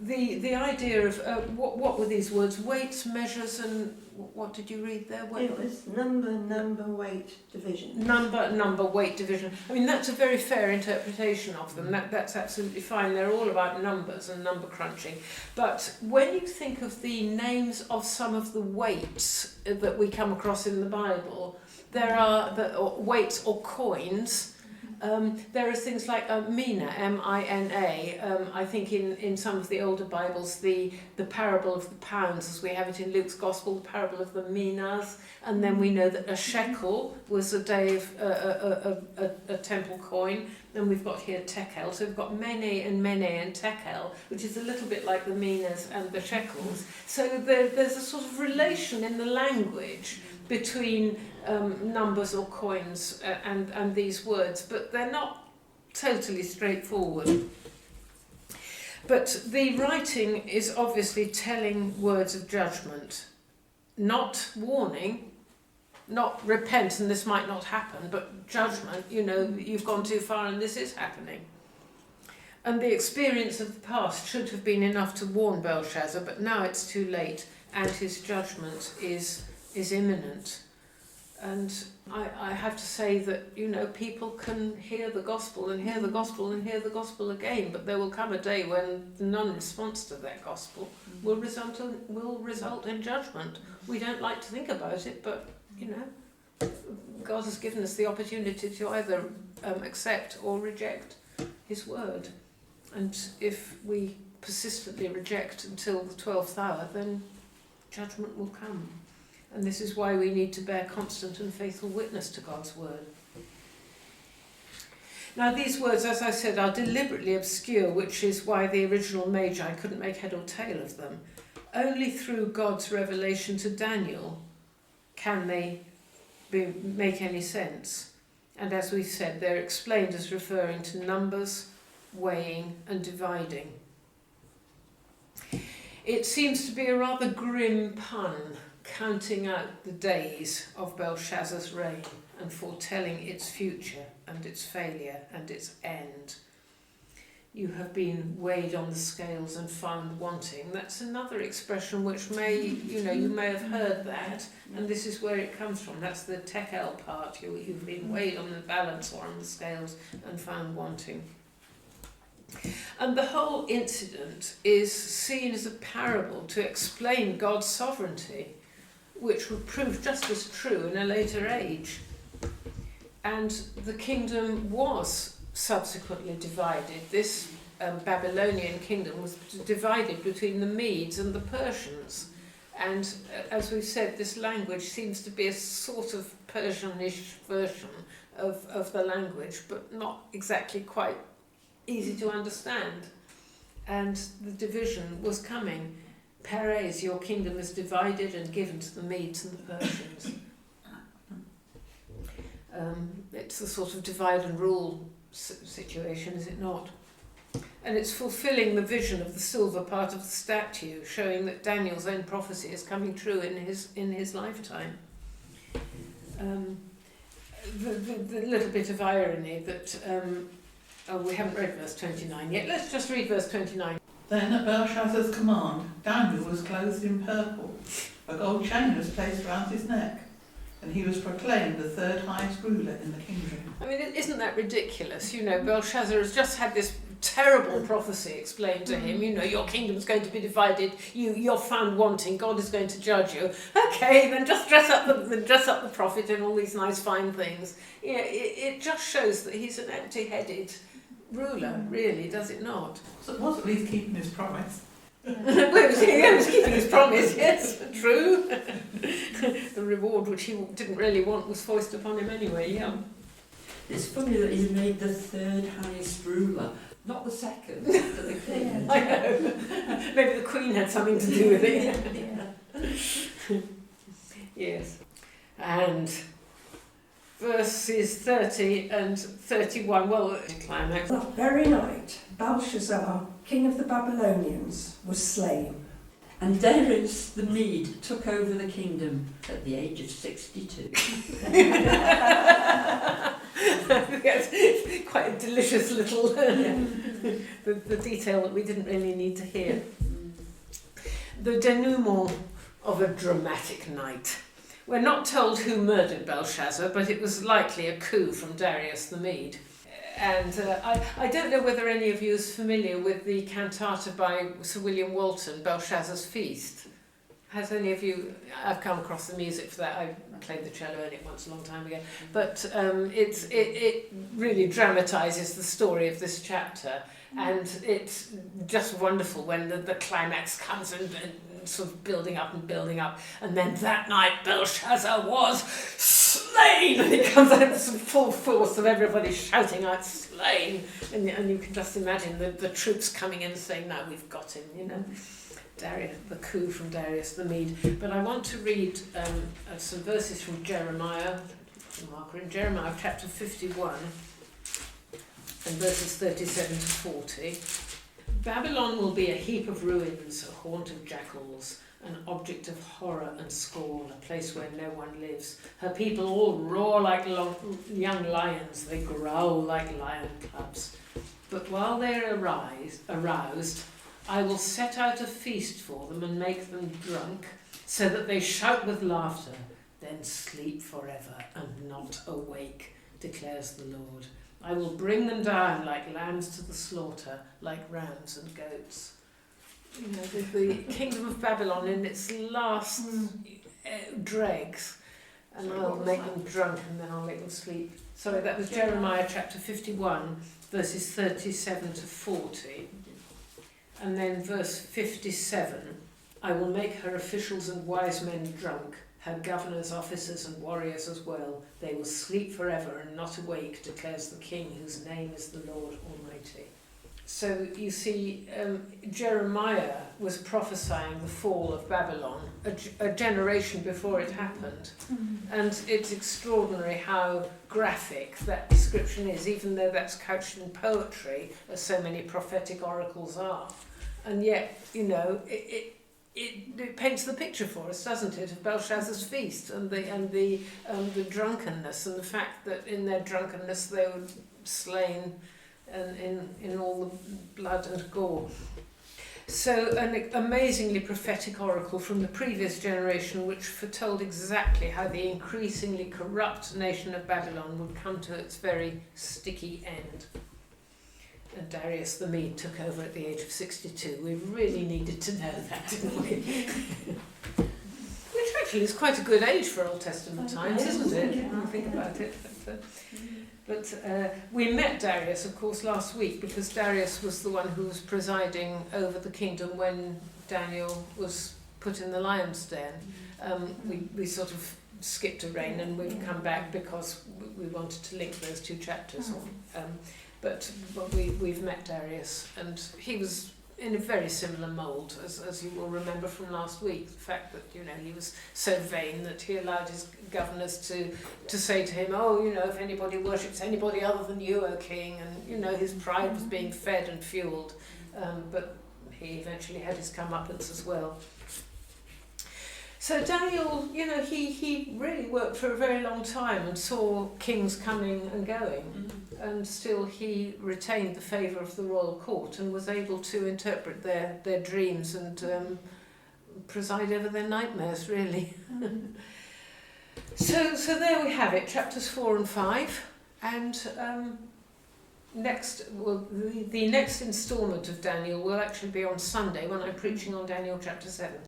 the idea of what were these words? Weights, measures, and what did you read there? It was number, weight, division. Number, weight, division. I mean, that's a very fair interpretation of them. That's absolutely fine. They're all about numbers and number crunching. But when you think of the names of some of the weights that we come across in the Bible, there are weights or coins. There are things like mina, M-I-N-A. I think in some of the older Bibles, the parable of the pounds, as we have it in Luke's Gospel, the parable of the minas, and then we know that a shekel was a day of a temple coin, and we've got here tekel, so we've got mene and tekel, which is a little bit like the minas and the shekels. So there's a sort of relation in the language between numbers or coins and these words, but they're not totally straightforward. But the writing is obviously telling words of judgment, not warning, not repent and this might not happen, but judgment, you know, you've gone too far and this is happening. And the experience of the past should have been enough to warn Belshazzar, but now it's too late and his judgment is imminent. And I have to say that, you know, people can hear the gospel and hear the gospel and hear the gospel again, but there will come a day when the non-response to that gospel will result in judgment. We don't like to think about it, but, you know, God has given us the opportunity to either accept or reject his word. And if we persistently reject until the 12th hour, then judgment will come. And this is why we need to bear constant and faithful witness to God's word. Now these words, as I said, are deliberately obscure, which is why the original Magi couldn't make head or tail of them. Only through God's revelation to Daniel can they make any sense. And as we said, they're explained as referring to numbers, weighing and dividing. It seems to be a rather grim pun, counting out the days of Belshazzar's reign and foretelling its future and its failure and its end. You have been weighed on the scales and found wanting. That's another expression which you may have heard that, and this is where it comes from. That's the tekel part. You've been weighed on the balance or on the scales and found wanting. And the whole incident is seen as a parable to explain God's sovereignty, which would prove just as true in a later age. And the kingdom was subsequently divided. This Babylonian kingdom was divided between the Medes and the Persians. And as we've said, this language seems to be a sort of Persianish version of the language, but not exactly quite easy to understand. And the division was coming. Perez, your kingdom is divided and given to the Medes and the Persians. It's a sort of divide and rule situation, is it not? And it's fulfilling the vision of the silver part of the statue, showing that Daniel's own prophecy is coming true in his lifetime. The little bit of irony that we haven't read verse 29 yet. Let's just read verse 29. Then at Belshazzar's command, Daniel was clothed in purple. A gold chain was placed round his neck, and he was proclaimed the third highest ruler in the kingdom. I mean, isn't that ridiculous? You know, Belshazzar has just had this terrible prophecy explained to him. You know, your kingdom's going to be divided. You're found wanting. God is going to judge you. Okay, then just dress up the prophet in all these nice, fine things. You know, it just shows that he's an empty-headed ruler, really, does it not? So it was at least keeping his promise. Well, he was keeping his promise, yes, true. The reward which he didn't really want was foisted upon him anyway, yeah. It's funny that he's made the third highest ruler, not the second, but the king. I know. Maybe the Queen had something to do with it. Yes. And verses 30 and 31, well, climax. That very night, Belshazzar, king of the Babylonians, was slain. And Darius the Mede took over the kingdom at the age of 62. Yes, quite a delicious little the detail that we didn't really need to hear. The denouement of a dramatic night. We're not told who murdered Belshazzar, but it was likely a coup from Darius the Mede. And I don't know whether any of you is familiar with the cantata by Sir William Walton, Belshazzar's Feast. Has any of you? I've come across the music for that. I played the cello in it once a long time ago. But it really dramatises the story of this chapter. And it's just wonderful when the climax comes and sort of building up. And then that night Belshazzar was slain! And it comes out in full force of everybody shouting out, slain! And you can just imagine the troops coming in and saying, now we've got him, you know. Darius, the coup from Darius the Mede. But I want to read some verses from Jeremiah. In Jeremiah chapter 51 and verses 37 to 40. Babylon will be a heap of ruins, a haunt of jackals, an object of horror and scorn, a place where no one lives. Her people all roar like young lions, they growl like lion cubs. But while they're aroused, I will set out a feast for them and make them drunk, so that they shout with laughter, then sleep forever and not awake, declares the Lord. I will bring them down like lambs to the slaughter, like rams and goats. You know, the kingdom of Babylon in its last dregs, and I'll make them drunk and then I'll make them sleep. Sorry, that was Jeremiah chapter 51, verses 37 to 40. And then verse 57, I will make her officials and wise men drunk, her governors, officers and warriors as well. They will sleep forever and not awake, declares the King, whose name is the Lord Almighty. So you see, Jeremiah was prophesying the fall of Babylon a generation before it happened. And it's extraordinary how graphic that description is, even though that's couched in poetry, as so many prophetic oracles are. And yet, you know, it paints the picture for us, doesn't it, of Belshazzar's feast and the drunkenness, and the fact that in their drunkenness they were slain in all the blood and gore. So an amazingly prophetic oracle from the previous generation which foretold exactly how the increasingly corrupt nation of Babylon would come to its very sticky end. and Darius the Mede took over at the age of 62. We really needed to know that, didn't we? Which actually is quite a good age for Old Testament times, isn't it? When you think about it. But we met Darius, of course, last week, because Darius was the one who was presiding over the kingdom when Daniel was put in the lion's den. We sort of skipped a reign, and we've come back because we wanted to link those two chapters. But we've met Darius, and he was in a very similar mould, as you will remember from last week. The fact that, you know, he was so vain that he allowed his governors to say to him, oh, you know, if anybody worships anybody other than you, O king, and, you know, his pride was being fed and fuelled. But he eventually had his comeuppance as well. So Daniel, you know, he really worked for a very long time and saw kings coming and going, and still he retained the favour of the royal court and was able to interpret their dreams and preside over their nightmares, really. So there we have it, chapters 4 and 5, and the next instalment of Daniel will actually be on Sunday when I'm preaching on Daniel chapter 7.